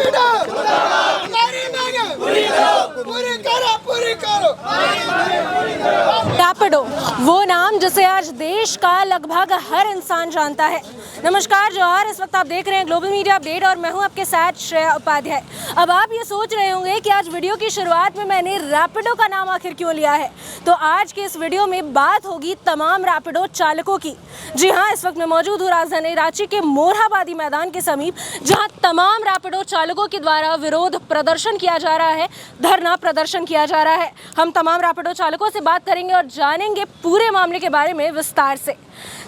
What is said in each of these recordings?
रैपिडो हमारी मांगे पूरी करो पूरी करो। रैपिडो वो नाम जिसे आज देश का लगभग हर इंसान जानता है। नमस्कार जौहर, इस वक्त आप देख रहे हैं ग्लोबल मीडिया अपडेट और मैं हूं आपके साथ श्रेया उपाध्याय। अब आप ये सोच रहे होंगे कि आज वीडियो की शुरुआत में मैंने रैपिडो का नाम आखिर क्यों लिया है, तो आज के इस वीडियो में बात होगी तमाम रैपिडो चालकों की। जी हाँ, इस वक्त मैं मौजूद हूँ राजधानी रांची के मोरहाबादी मैदान के समीप, जहाँ तमाम रैपिडो चालकों के द्वारा विरोध प्रदर्शन किया जा रहा है, धरना प्रदर्शन किया जा रहा है। हम तमाम रैपिडो चालकों से बात करेंगे और जानेंगे पूरे मामले के बारे में विस्तार से।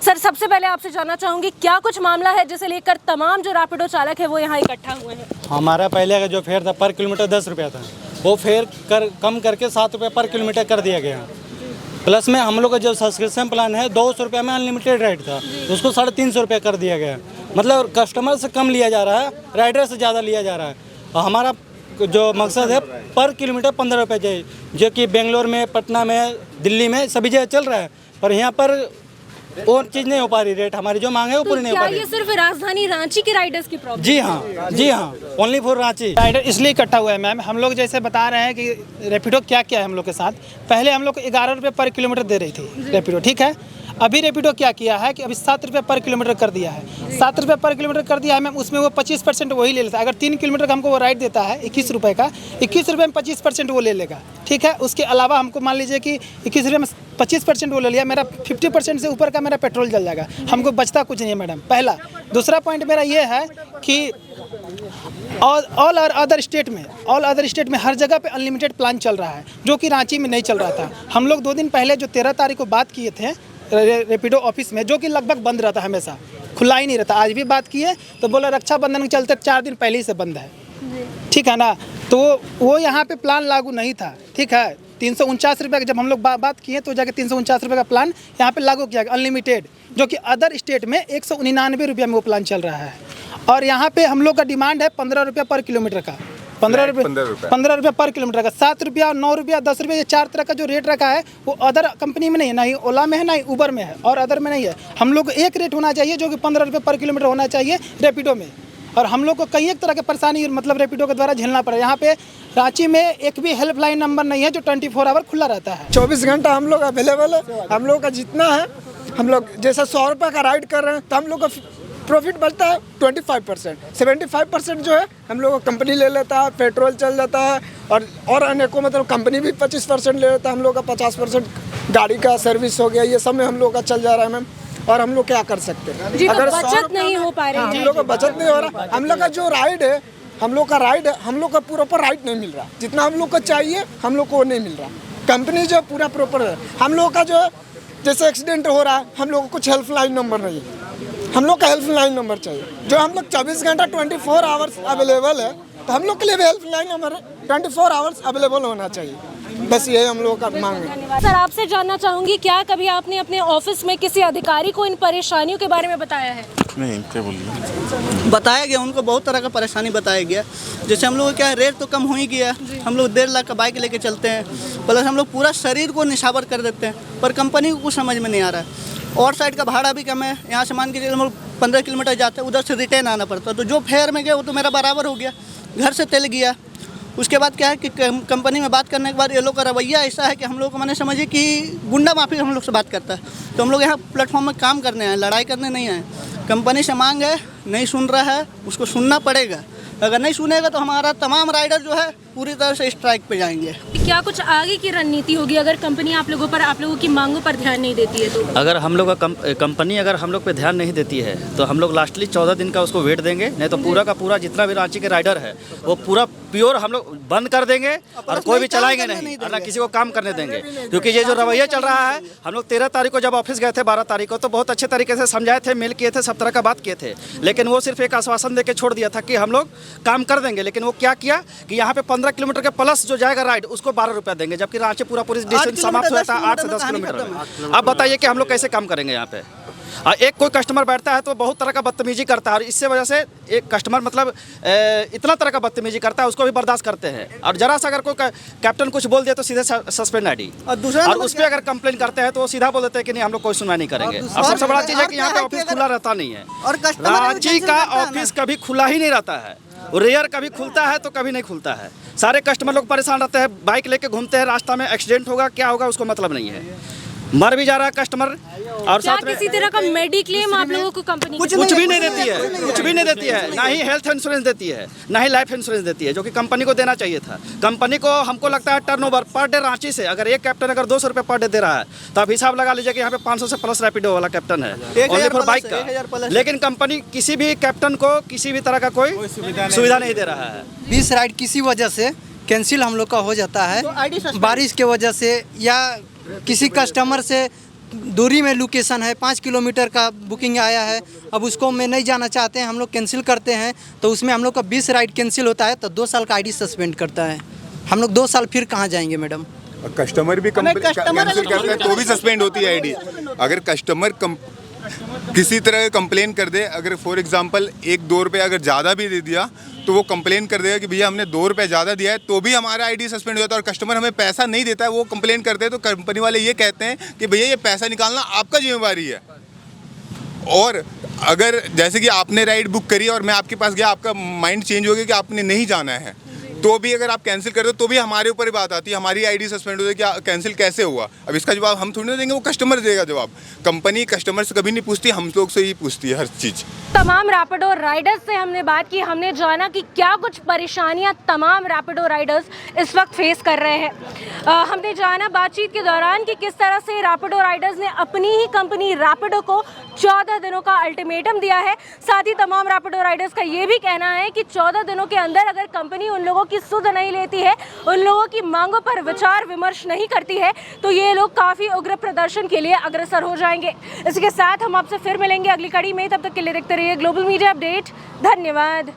सर, सबसे पहले आपसे जानना चाहूंगी क्या कुछ मामला है जिसे लेकर तमाम जो रैपिडो चालक है वो यहाँ इकट्ठा हुए हैं? हमारा पहले का जो फेयर था पर किलोमीटर 10 रुपया था, वो फेयर कम करके 7 रुपये पर किलोमीटर कर दिया गया। प्लस में हम लोग का जो सब्सक्रिप्शन प्लान है 200 रुपये में अनलिमिटेड राइड था, उसको 350 रुपये कर दिया गया। मतलब कस्टमर से कम लिया जा रहा है, राइडर से ज़्यादा लिया जा रहा है। और हमारा जो मकसद है पर किलोमीटर 15 रुपये चाहिए, जो कि बेंगलोर में, पटना में, दिल्ली में सभी जगह चल रहा है, पर यहाँ पर और चीज़ नहीं हो पा रही। रेट हमारी जो मांगे वो पूरी नहीं हो पा रही। ये सिर्फ राजधानी रांची के राइडर्स की प्रॉब्लम? जी हाँ, ओनली फॉर रांची। राइडर इसलिए इकट्ठा हुआ है मैम, हम लोग जैसे बता रहे हैं कि रैपिडो क्या क्या है हम लोग के साथ। पहले हम लोग को 11 रुपये पर किलोमीटर दे रही थी रैपिडो, ठीक है। अभी रैपिडो क्या किया है कि अभी 7 रुपये पर किलोमीटर कर दिया है। 7 रुपये पर किलोमीटर कर दिया है मैम, उसमें वो 25% वही ले लेता है। अगर 3 किलोमीटर का हमको वो राइड देता है 21 रुपये का, 21 रुपये में 25% वो ले लेगा, ठीक है। उसके अलावा हमको मान लीजिए कि 21 रुपये में 25% वो ले लिया, मेरा 50% से ऊपर का मेरा पेट्रोल जल जाएगा, हमको बचता कुछ नहीं है मैडम, पहला। दूसरा पॉइंट मेरा ये है कि ऑल अदर स्टेट में हर जगह पे अनलिमिटेड प्लान चल रहा है, जो कि रांची में नहीं चल रहा था। हम लोग 2 दिन पहले जो 13 तारीख को बात किए थे रैपिडो ऑफिस में, जो कि लगभग बंद रहता है, हमेशा खुला ही नहीं रहता। आज भी बात किए तो बोला रक्षाबंधन के चलते 4 दिन पहले ही से बंद है, ठीक है ना। तो वो यहाँ पे प्लान लागू नहीं था, ठीक है। 349 रुपये का जब हम लोग बात किए तो जाके 349 रुपये का प्लान यहाँ पे लागू किया गया अनलिमिटेड, जो कि अदर स्टेट में 199 रुपये में वो प्लान चल रहा है। और यहाँ पे हम लोग का डिमांड है 15 रुपये पर किलोमीटर का, 15 रुपये पर किलोमीटर का। 7 रुपया, 9 रुपया, 10 रुपये, ये 4 तरह का जो रेट रखा है वो अदर कंपनी में नहीं है, ना ही ओला में है, ना ही उबर में है, और अदर में नहीं है। हम लोग को एक रेट होना चाहिए जो कि 15 रुपये पर किलोमीटर होना चाहिए रैपिडो में। और हम लोग को कई एक तरह की परेशानी मतलब रैपिडो के द्वारा झेलना पड़ा। यहाँ पे रांची में एक भी हेल्पलाइन नंबर नहीं है जो 24 आवर खुला रहता है। 24 घंटा हम लोग अवेलेबल है। हम लोग का जितना है, हम लोग जैसे 100 रुपये का राइड कर रहे हैं तो हम लोग का प्रॉफिट बढ़ता है 25%। 75% जो है हम लोग को कंपनी ले लेता है, पेट्रोल चल जाता है, और अनेकों मतलब कंपनी भी 25% ले लेता है। हम लोग का 50% गाड़ी का सर्विस हो गया, ये सब में हम लोग का चल जा रहा है मैम। और हम लोग क्या कर सकते हैं जी, अगर बचत नहीं हो पा रही है, हम लोग का बचत नहीं हो रहा। हम लोग का जो राइड है, हम लोग का प्रॉपर राइड नहीं मिल रहा, जितना हम लोग को चाहिए हम लोग को नहीं मिल रहा। कंपनी जो पूरा प्रॉपर है, हम लोग का जो जैसे एक्सीडेंट हो रहा है, हम लोग को कुछ हेल्पलाइन नंबर नहीं है। हम लोग का हेल्पलाइन नंबर चाहिए, जो हम लोग 24 घंटा 24 आवर्स अवेलेबल है, तो हम लोग के लिए भी हेल्पलाइन नंबर 24 आवर्स अवेलेबल होना चाहिए। बस ये हम लोगों का मांग है। सर, आपसे जानना चाहूंगी क्या कभी आपने अपने ऑफिस में किसी अधिकारी को इन परेशानियों के बारे में बताया है? नहीं, क्या बोलिए, बताया गया उनको, बहुत तरह का परेशानी बताया गया। जैसे हम लोग क्या है, रेट तो कम हो ही गया, हम लोग 1.5 लाख का बाइक लेके चलते हैं, प्लस हम लोग पूरा शरीर को निछावर कर देते हैं, पर कंपनी को कुछ समझ में नहीं आ रहा है। और साइड का भाड़ा भी कम है, यहाँ से मान के हम लोग 15 किलोमीटर जाते हैं, उधर से रिटर्न आना पड़ता है, तो जो फेयर में गया वो तो मेरा बराबर हो गया, घर से तेल गया। उसके बाद क्या है कि कंपनी में बात करने के बाद ये लोग का रवैया ऐसा है कि हम लोग को मैंने समझिए कि गुंडा माफी हम लोग से बात करता है। तो हम लोग यहाँ प्लेटफॉर्म में काम करने आए, लड़ाई करने नहीं आए। कंपनी से मांग है, नहीं सुन रहा है, उसको सुनना पड़ेगा। अगर नहीं सुनेगा तो हमारा तमाम राइडर जो है पूरी तरह से स्ट्राइक पे जाएंगे। क्या कुछ आगे की रणनीति होगी अगर कंपनी आप लोगों की मांगों पर ध्यान नहीं देती है तो? अगर हम लोग का कंपनी अगर हम लोग पे ध्यान नहीं देती है तो हम लोग लास्टली 14 दिन का उसको वेट देंगे, नहीं तो पूरा का पूरा जितना भी रांची के राइडर है वो पूरा प्योर हम लोग बंद कर देंगे और कोई भी चलाएंगे नहीं, और ना किसी को काम करने देंगे। क्योंकि ये जो रवैया चल रहा है, हम लोग 13 तारीख को जब ऑफिस गए थे, 12 तारीख को, तो बहुत अच्छे तरीके से समझाए थे, मेल किए थे, सब तरह का बात किए थे, लेकिन वो सिर्फ एक आश्वासन देके छोड़ दिया था कि हम लोग काम कर देंगे। लेकिन वो क्या किया कि यहाँ पे 15 किलोमीटर के प्लस जो जाएगा राइड उसको 12 रुपया देंगे, जबकि रांची पूरा डिस्टेंस समाप्त होता है 8 से 10 किलोमीटर में। अब बताइए कि हम लोग कैसे काम करेंगे यहाँ पे? एक कोई कस्टमर बैठता है तो बहुत तरह का बदतमीजी करता है, और इससे वजह से एक कस्टमर मतलब इतना तरह का बदतमीजी करता है, उसको भी बर्दाश्त करते हैं। और जरा सा अगर कोई कैप्टन कुछ बोल दिया तो सीधे सस्पेंड आईडी, और दूसरा और उस पर अगर कंप्लेन करते हैं तो वो सीधा बोल देते हैं कि नहीं हम लोग कोई सुनवाई नहीं करेंगे। और सबसे बड़ा चीज़ है कि यहाँ पे ऑफिस खुला रहता नहीं है, रांची का ऑफिस कभी खुला ही नहीं रहता है। वो रेयर कभी खुलता है तो कभी नहीं खुलता है। सारे कस्टमर लोग परेशान रहते हैं, बाइक लेके घूमते हैं, रास्ता में एक्सीडेंट होगा क्या होगा उसको मतलब नहीं है, मर भी जा रहा है कस्टमर। और क्या साथ में किसी तरह का मेडिक्लेम आप लोगों को कंपनी कुछ भी नहीं देती है, कुछ भी नहीं देती है, ना ही हेल्थ इंश्योरेंस देती है, ना ही लाइफ इंश्योरेंस देती है, जो कि कंपनी को देना चाहिए था। कंपनी को हमको लगता है टर्नओवर पर डे रांची से अगर एक कैप्टन अगर 200 रुपये पर डे दे रहा है तो आप हिसाब लगा लीजिए कि यहाँ पे 500 से प्लस रैपिडो वाला कैप्टन है ओनली फॉर बाइक का। लेकिन कंपनी किसी भी कैप्टन को किसी भी तरह का कोई सुविधा नहीं दे रहा है। 20 राइड किसी वजह से कैंसिल हम लोग का हो जाता है, बारिश के वजह से या किसी कस्टमर से दूरी में लोकेशन है 5 किलोमीटर का बुकिंग आया है, अब उसको में नहीं जाना चाहते हैं, हम लोग कैंसिल करते हैं तो उसमें हम लोग का 20 राइड कैंसिल होता है तो 2 साल का आईडी सस्पेंड करता है। हम लोग 2 साल फिर कहाँ जाएंगे मैडम? कस्टमर भी कैंसिल करता है तो भी सस्पेंड होती है आईडी। अगर कस्टमर किसी तरह कंप्लेन कर दे, अगर फॉर एग्जांपल 1-2 रुपये अगर ज़्यादा भी दे दिया तो वो कंप्लेन कर देगा कि भैया हमने 2 रुपये ज़्यादा दिया है, तो भी हमारा आईडी सस्पेंड हो जाता है। और कस्टमर हमें पैसा नहीं देता है, वो कंप्लेन करते हैं तो कंपनी वाले ये कहते हैं कि भैया ये पैसा निकालना आपका जिम्मेवारी है। और अगर जैसे कि आपने राइड बुक करी और मैं आपके पास गया, आपका माइंड चेंज हो गया कि आपने नहीं जाना है, तो भी अगर आप कैंसिल कर दो तो भी हमारे ऊपर ही बात आती है, हमारी आईडी सस्पेंड हो जाए, कि कैंसिल कैसे हुआ। अब इसका जवाब हम थोड़ी ना देंगे, वो कस्टमर देगा जवाब। कंपनी कस्टमर से कभी नहीं पूछती, हम लोग से ही पूछती है हर चीज़। तमाम रैपिडो राइडर्स से हमने बात की, हमने जाना कि क्या कुछ परेशानियां तमाम रैपिडो राइडर्स इस वक्त फेस कर रहे हैं। हमने जाना बातचीत के दौरान कि किस तरह से रैपिडो राइडर्स ने अपनी ही कंपनी रैपिडो को 14 दिनों का अल्टीमेटम दिया है। साथ ही तमाम रैपिडो राइडर्स का ये भी कहना है कि 14 दिनों के अंदर अगर कंपनी उन लोगों की सुध नहीं लेती है, उन लोगों की मांगों पर विचार विमर्श नहीं करती है, तो ये लोग काफ़ी उग्र प्रदर्शन के लिए अग्रसर हो जाएंगे। इसके साथ हम आपसे फिर मिलेंगे अगली कड़ी में, तब तक के लिए देखते रहिए ग्लोबल मीडिया अपडेट। धन्यवाद।